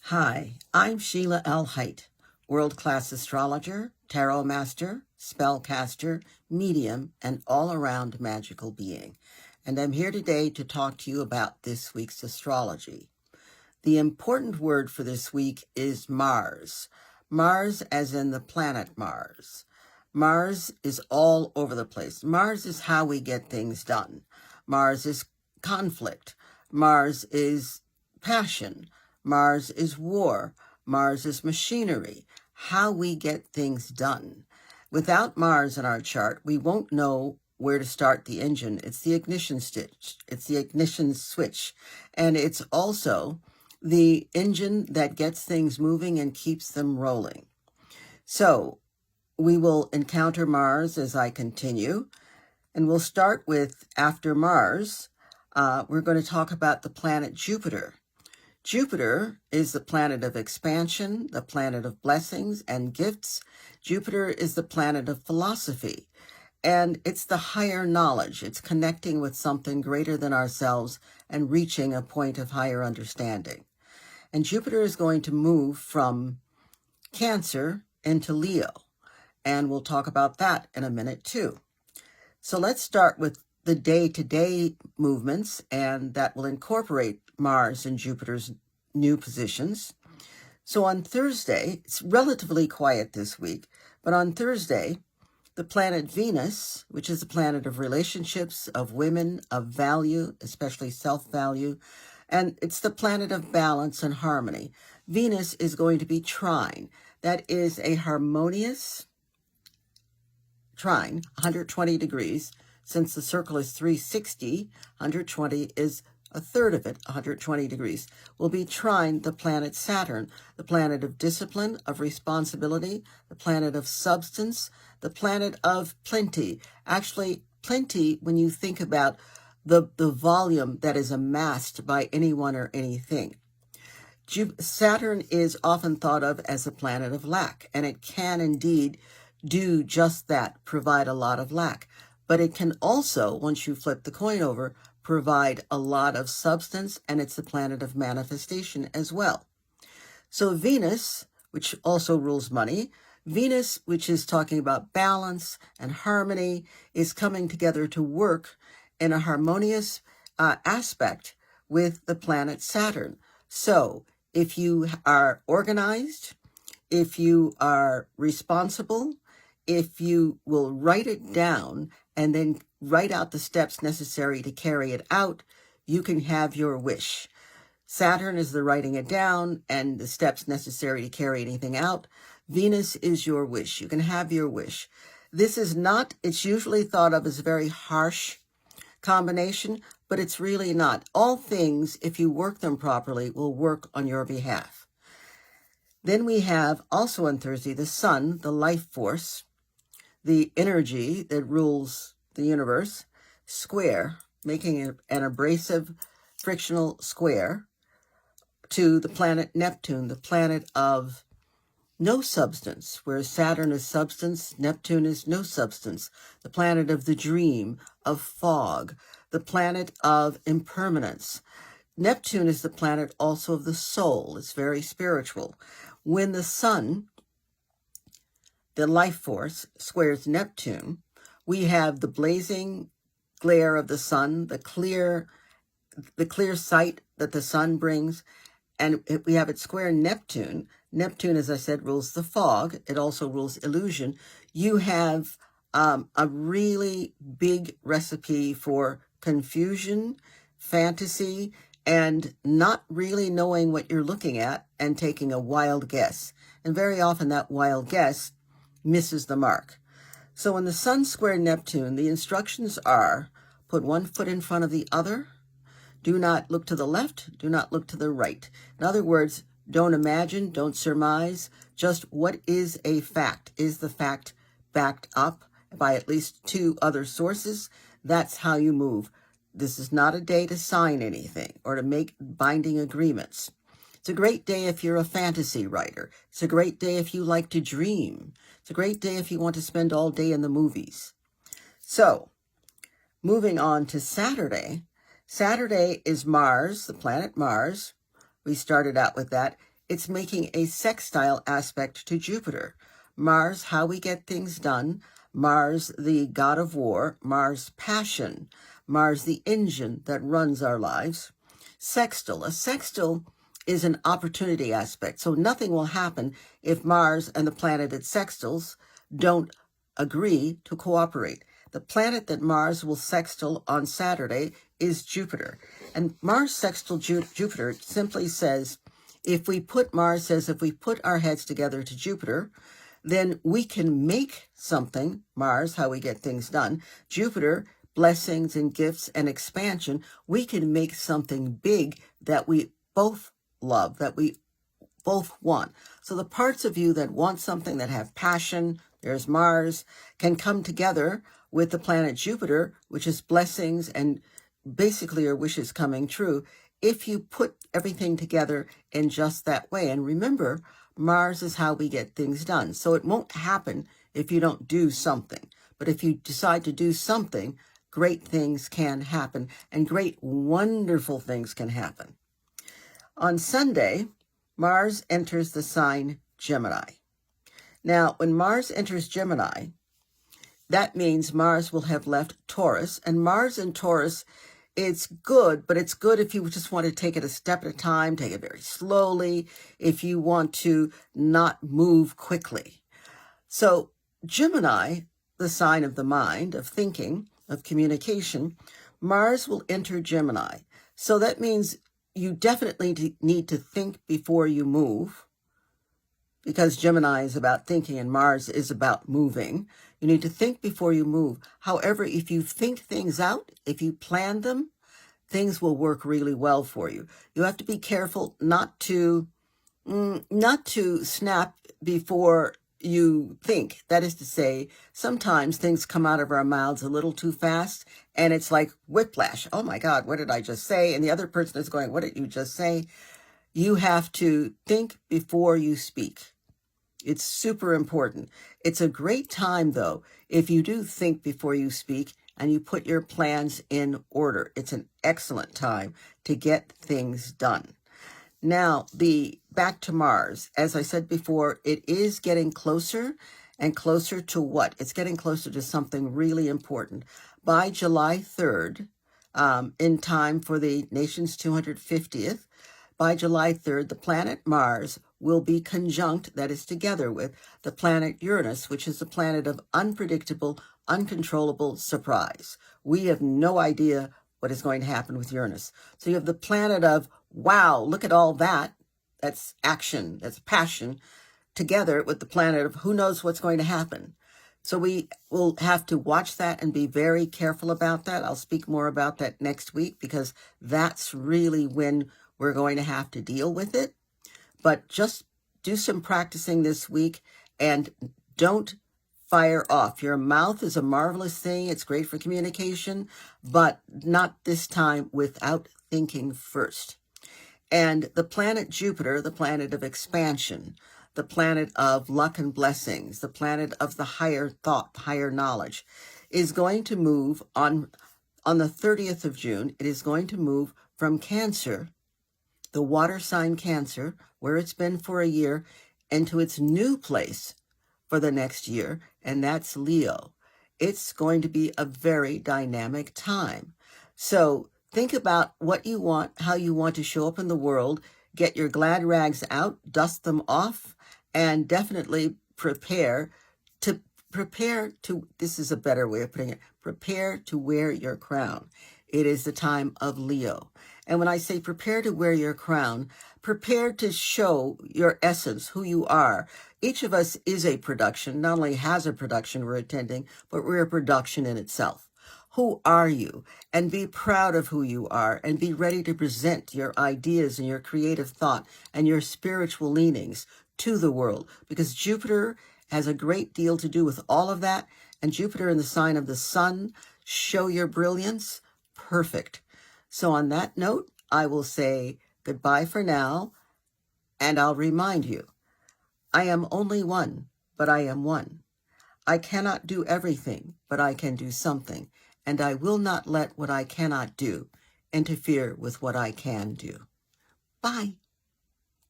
Hi, I'm Sheila L. Haidt, world-class astrologer, tarot master, spellcaster, medium, and all-around magical being. And I'm here today to talk to you about this week's astrology. The important word for this week is Mars. Mars as in the planet Mars. Mars is all over the place. Mars is how we get things done. Mars is conflict. Mars is passion. Mars is war. Mars is machinery. How we get things done. Without Mars in our chart, we won't know where to start the engine. It's the ignition stitch. It's the ignition switch. And it's also the engine that gets things moving and keeps them rolling. So we will encounter Mars as I continue. And we'll start with, after Mars, we're going to talk about the planet Jupiter. Jupiter is the planet of expansion, the planet of blessings and gifts. Jupiter is the planet of philosophy, and it's the higher knowledge. It's connecting with something greater than ourselves and reaching a point of higher understanding. And Jupiter is going to move from Cancer into Leo, and we'll talk about that in a minute too. So let's start with the day-to-day movements, and that will incorporate Mars and Jupiter's new positions. So on Thursday, it's relatively quiet this week, but on Thursday, the planet Venus, which is the planet of relationships, of women, of value, especially self-value, and it's the planet of balance and harmony. Venus is going to be trine. That is a harmonious trine, 120 degrees. Since the circle is 360, 120 is a third of it, 120 degrees, will be trine the planet Saturn, the planet of discipline, of responsibility, the planet of substance, the planet of plenty. Actually, plenty, when you think about the volume that is amassed by anyone or anything. Saturn is often thought of as a planet of lack, and it can indeed do just that, provide a lot of lack. But it can also, once you flip the coin over, provide a lot of substance, and it's the planet of manifestation as well. So Venus, which also rules money, Venus, which is talking about balance and harmony, is coming together to work in a harmonious aspect with the planet Saturn. So if you are organized, if you are responsible, if you will write it down and then write out the steps necessary to carry it out, you can have your wish. Saturn is the writing it down and the steps necessary to carry anything out. Venus is your wish. You can have your wish. This is not, it's usually thought of as a very harsh combination, but it's really not. All things, if you work them properly, will work on your behalf. Then we have also on Thursday, the sun, the life force, the energy that rules the universe, square, making an abrasive frictional square to the planet Neptune, the planet of no substance, whereas Saturn is substance, Neptune is no substance, the planet of the dream, of fog, the planet of impermanence. Neptune is the planet also of the soul. It's very spiritual. When the sun, the life force, squares Neptune, we have the blazing glare of the sun, the clear sight that the sun brings, and we have it square Neptune. Neptune, as I said, rules the fog. It also rules illusion. You have a really big recipe for confusion, fantasy, and not really knowing what you're looking at and taking a wild guess. And very often that wild guess misses the mark. So when the sun square Neptune, the instructions are put one foot in front of the other. Do not look to the left. Do not look to the right. In other words, don't imagine, don't surmise. Just what is a fact? Is the fact backed up by at least two other sources? That's how you move. This is not a day to sign anything or to make binding agreements. It's a great day if you're a fantasy writer. It's a great day if you like to dream. It's a great day if you want to spend all day in the movies. So, moving on to Saturday. Saturday is Mars, the planet Mars. We started out with that. it's making a sextile aspect to Jupiter. Mars, how we get things done. Mars, the god of war. Mars, passion. Mars, the engine that runs our lives. Sextile. A sextile is an opportunity aspect. So nothing will happen if Mars and the planet it sextiles don't agree to cooperate. The planet that Mars will sextile on Saturday is Jupiter. And Mars sextile Jupiter simply says, if we put our heads together to Jupiter, then we can make something. Mars, how we get things done. Jupiter, blessings and gifts and expansion. We can make something big that we both love, that we both want. So the parts of you that want something, that have passion, there's Mars, can come together with the planet Jupiter, which is blessings and basically your wishes coming true, if you put everything together in just that way. And remember, Mars is how we get things done. So it won't happen if you don't do something. But if you decide to do something, great things can happen, and great, wonderful things can happen. On Sunday, Mars enters the sign Gemini. Now, when Mars enters Gemini, that means Mars will have left Taurus. And Mars in Taurus, it's good, but it's good if you just want to take it a step at a time, take it very slowly, if you want to not move quickly. So Gemini, the sign of the mind, of thinking, of communication, Mars will enter Gemini. So that means you definitely need to think before you move, because Gemini is about thinking and Mars is about moving. You need to think before you move. However, if you think things out, if you plan them, things will work really well for you. You have to be careful not to snap before you think. That is to say, sometimes things come out of our mouths a little too fast, and it's like whiplash. Oh my God, what did I just say? And the other person is going, what did you just say? You have to think before you speak. It's super important. It's a great time, though, if you do think before you speak and you put your plans in order. It's an excellent time to get things done. Now, back to Mars. As I said before, it is getting closer and closer to what? It's getting closer to something really important. By July 3rd, in time for the nation's 250th, by July 3rd, the planet Mars will be conjunct, that is together with, the planet Uranus, which is the planet of unpredictable, uncontrollable surprise. We have no idea what is going to happen with Uranus. So you have the planet of, wow, look at all that. That's action, that's passion, together with the planet of who knows what's going to happen. So we will have to watch that and be very careful about that. I'll speak more about that next week, because that's really when we're going to have to deal with it. But just do some practicing this week and don't fire off. Your mouth is a marvelous thing. It's great for communication, but not this time without thinking first. And the planet Jupiter, the planet of expansion, the planet of luck and blessings, the planet of the higher thought, higher knowledge, is going to move on the 30th of June. It is going to move from Cancer, the water sign Cancer, where it's been for a year, into its new place for the next year, and that's Leo. It's going to be a very dynamic time. So think about what you want, how you want to show up in the world, get your glad rags out, dust them off, and definitely prepare to, this is a better way of putting it, prepare to wear your crown. It is the time of Leo. And when I say prepare to wear your crown, prepare to show your essence, who you are. Each of us is a production, not only has a production we're attending, but we're a production in itself. Who are you? And be proud of who you are, and be ready to present your ideas and your creative thought and your spiritual leanings to the world, because Jupiter has a great deal to do with all of that. And Jupiter in the sign of the sun, show your brilliance. Perfect. So on that note, I will say goodbye for now, and I'll remind you, I am only one, but I am one. I cannot do everything, but I can do something, and I will not let what I cannot do interfere with what I can do. Bye.